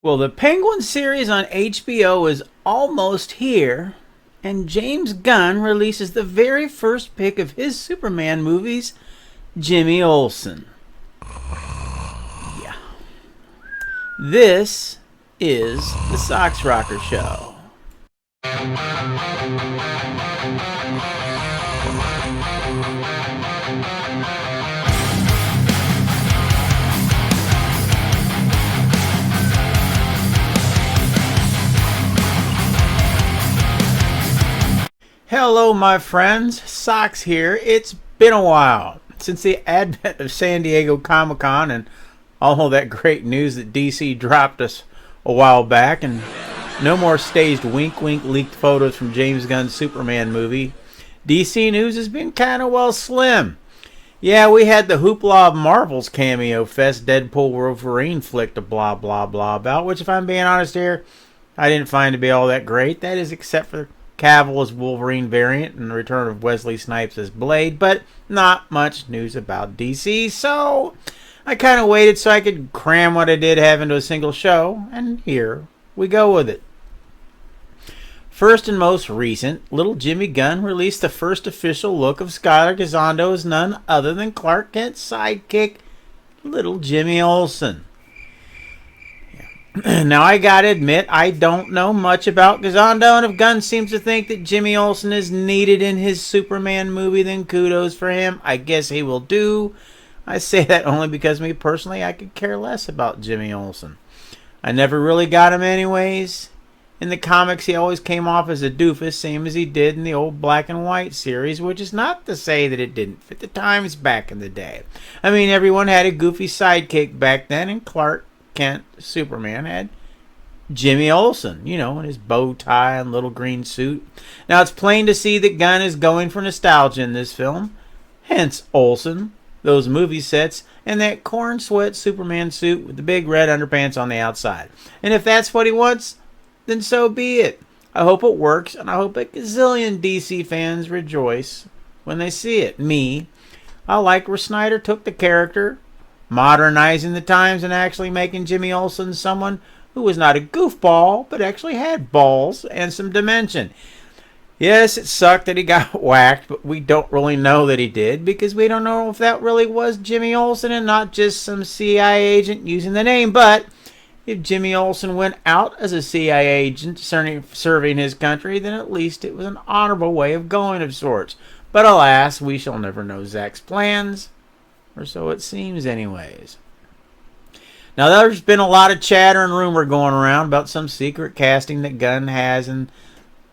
Well, the Penguin series on HBO is almost here, and James Gunn releases the very first pick of his Superman movies, Jimmy Olsen. Yeah. This is the Sox Rocker Show. Hello, my friends. Sox here. It's been a while since the advent of San Diego Comic-Con and all that great news that DC dropped us a while back, and no more staged wink-wink leaked photos from James Gunn's Superman movie. DC news has been kind of, slim. Yeah, we had the hoopla of Marvel's cameo fest Deadpool Wolverine flick to blah blah blah about, which, if I'm being honest here, I didn't find to be all that great. That is, except for Cavill as Wolverine variant and the return of Wesley Snipes as Blade, but not much news about DC, so I kind of waited so I could cram what I did have into a single show, and here we go with it. First and most recent, little Jimmy Gunn released the first official look of Skylar Gisondo as none other than Clark Kent's sidekick, little Jimmy Olsen. Now, I gotta admit, I don't know much about Gisondo, and if Gunn seems to think that Jimmy Olsen is needed in his Superman movie, then kudos for him. I guess he will do. I say that only because me personally, I could care less about Jimmy Olsen. I never really got him anyways. In the comics, he always came off as a doofus, same as he did in the old black and white series, which is not to say that it didn't fit the times back in the day. I mean, everyone had a goofy sidekick back then, and Clark Kent, Superman, had Jimmy Olsen, in his bow tie and little green suit. Now, it's plain to see that Gunn is going for nostalgia in this film. Hence Olsen, those movie sets, and that corn sweat Superman suit with the big red underpants on the outside. And if that's what he wants, then so be it. I hope it works, and I hope a gazillion DC fans rejoice when they see it. I like where Snyder took the character, modernizing the times and actually making Jimmy Olsen someone who was not a goofball, but actually had balls and some dimension. Yes, it sucked that he got whacked, but we don't really know that he did, because we don't know if that really was Jimmy Olsen and not just some CIA agent using the name. But if Jimmy Olsen went out as a CIA agent serving his country, then at least it was an honorable way of going of sorts. But alas, we shall never know Zack's plans. Or so it seems anyways. Now, there's been a lot of chatter and rumor going around about some secret casting that Gunn has in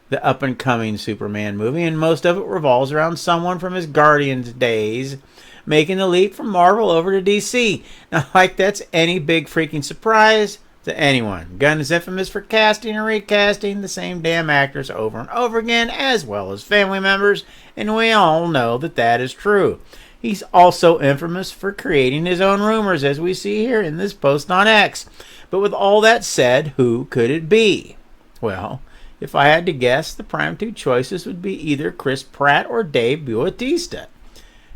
the up-and-coming Superman movie, and most of it revolves around someone from his Guardians days making the leap from Marvel over to DC. Now, like that's any big freaking surprise to anyone. Gunn is infamous for casting and recasting the same damn actors over and over again, as well as family members, and we all know that that is true. He's also infamous for creating his own rumors, as we see here in this post on X. But with all that said, who could it be? Well, if I had to guess, the prime two choices would be either Chris Pratt or Dave Bautista.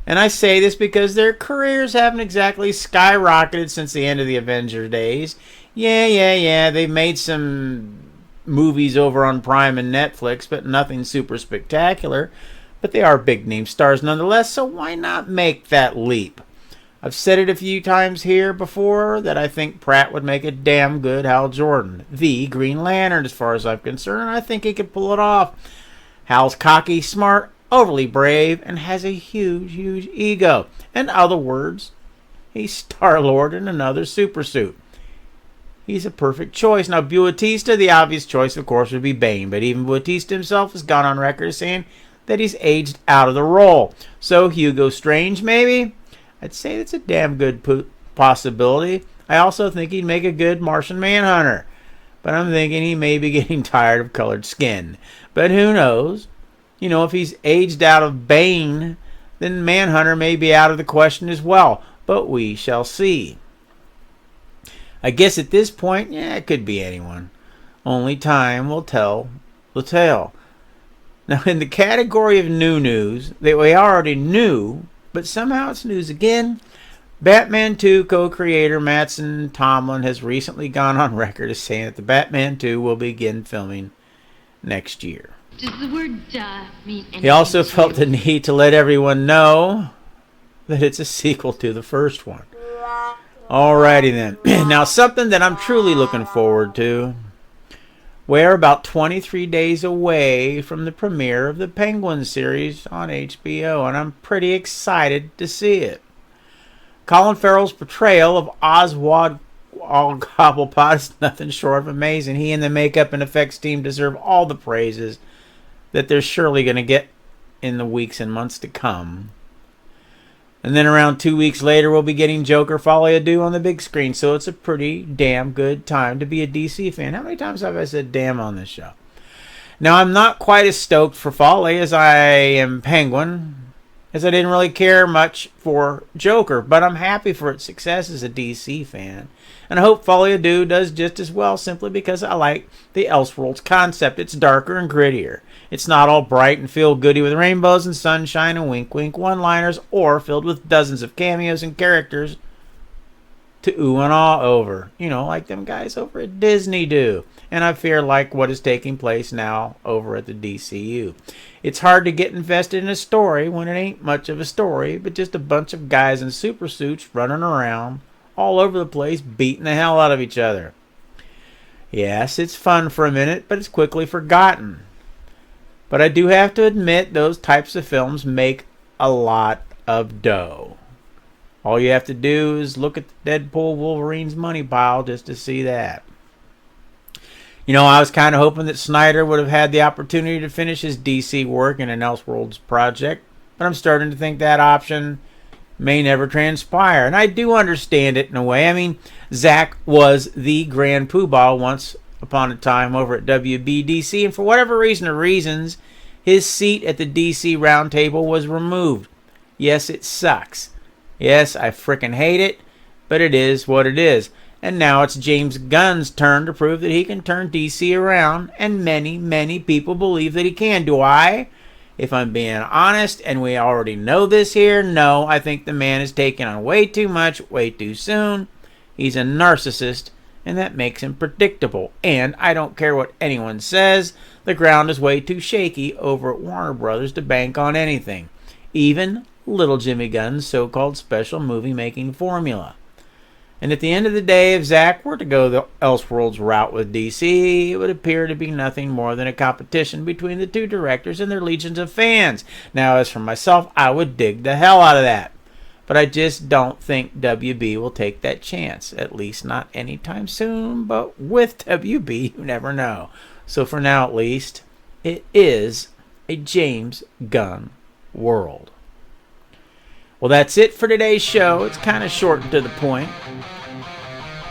And I say this because their careers haven't exactly skyrocketed since the end of the Avengers days. Yeah, they've made some movies over on Prime and Netflix, but nothing super spectacular. But they are big-name stars nonetheless, so why not make that leap? I've said it a few times here before that I think Pratt would make a damn good Hal Jordan, the Green Lantern as far as I'm concerned, and I think he could pull it off. Hal's cocky, smart, overly brave, and has a huge ego. In other words, he's Star-Lord in another supersuit. He's a perfect choice. Now, Bautista, the obvious choice, of course, would be Bane, but even Bautista himself has gone on record as saying that he's aged out of the role. So Hugo Strange, maybe? I'd say that's a damn good possibility. I also think he'd make a good Martian Manhunter. But I'm thinking he may be getting tired of colored skin. But who knows? If he's aged out of Bane, then Manhunter may be out of the question as well. But we shall see. I guess at this point, it could be anyone. Only time will tell the tale. Now, in the category of new news that we already knew, but somehow it's news again, Batman 2 co-creator Mattson Tomlin has recently gone on record as saying that the Batman 2 will begin filming next year. Does the word duh mean anything? He also felt the need to let everyone know that it's a sequel to the first one. Alrighty then. Now something that I'm truly looking forward to. We're about 23 days away from the premiere of the Penguin series on HBO, and I'm pretty excited to see it. Colin Farrell's portrayal of Oswald Cobblepot is nothing short of amazing. He and the makeup and effects team deserve all the praises that they're surely going to get in the weeks and months to come. And then around 2 weeks later, we'll be getting Joker Folie à Deux on the big screen. So it's a pretty damn good time to be a DC fan. How many times have I said damn on this show? Now, I'm not quite as stoked for Folie as I am Penguin, as I didn't really care much for Joker. But I'm happy for its success as a DC fan. And I hope Folie à Deux does just as well, simply because I like the Elseworlds concept. It's darker and grittier. It's not all bright and feel-goody with rainbows and sunshine and wink-wink one-liners, or filled with dozens of cameos and characters to ooh and ah over. You know, like them guys over at Disney do. And I fear like what is taking place now over at the DCU. It's hard to get invested in a story when it ain't much of a story, but just a bunch of guys in super suits running around all over the place beating the hell out of each other. Yes, it's fun for a minute, but it's quickly forgotten. But I do have to admit, those types of films make a lot of dough. All you have to do is look at the Deadpool Wolverine's money pile just to see that. You know, I was kind of hoping that Snyder would have had the opportunity to finish his DC work in an Elseworlds project, but I'm starting to think that option may never transpire. And I do understand it in a way. I mean, Zack was the grand poobah once upon a time over at WBDC, and for whatever reason or reasons, his seat at the DC roundtable was removed. Yes, it sucks. Yes, I frickin' hate it, but it is what it is. And now it's James Gunn's turn to prove that he can turn DC around, and many, many people believe that he can. Do I? If I'm being honest, and we already know this here, no, I think the man is taking on way too much, way too soon. He's a narcissist, and that makes him predictable. And I don't care what anyone says, the ground is way too shaky over at Warner Brothers to bank on anything. Even little Jimmy Gunn's so-called special movie-making formula. And at the end of the day, if Zack were to go the Elseworlds route with DC, it would appear to be nothing more than a competition between the two directors and their legions of fans. Now, as for myself, I would dig the hell out of that. But I just don't think WB will take that chance. At least not anytime soon. But with WB, you never know. So for now, at least, it is a James Gunn world. Well, that's it for today's show. It's kind of short and to the point.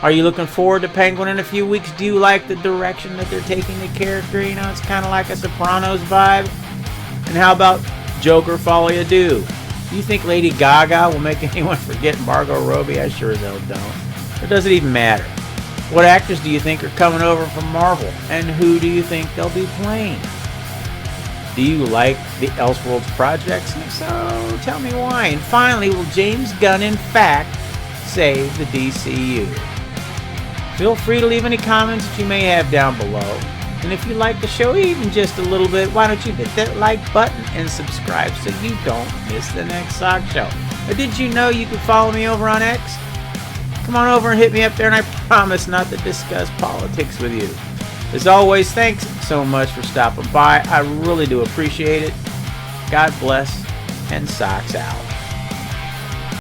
Are you looking forward to Penguin in a few weeks? Do you like the direction that they're taking the character? You know, it's kind of like a Sopranos vibe. And how about Joker Folie à Deux? Do you think Lady Gaga will make anyone forget Margot Robbie? I sure as hell don't. Or does it even matter? What actors do you think are coming over from Marvel? And who do you think they'll be playing? Do you like the Elseworlds projects? If so, tell me why. And finally, will James Gunn in fact save the DCU? Feel free to leave any comments that you may have down below. And if you like the show even just a little bit, why don't you hit that like button and subscribe so you don't miss the next Sock Show. Or did you know you could follow me over on X? Come on over and hit me up there, and I promise not to discuss politics with you. As always, thanks so much for stopping by. I really do appreciate it. God bless, and Socks out.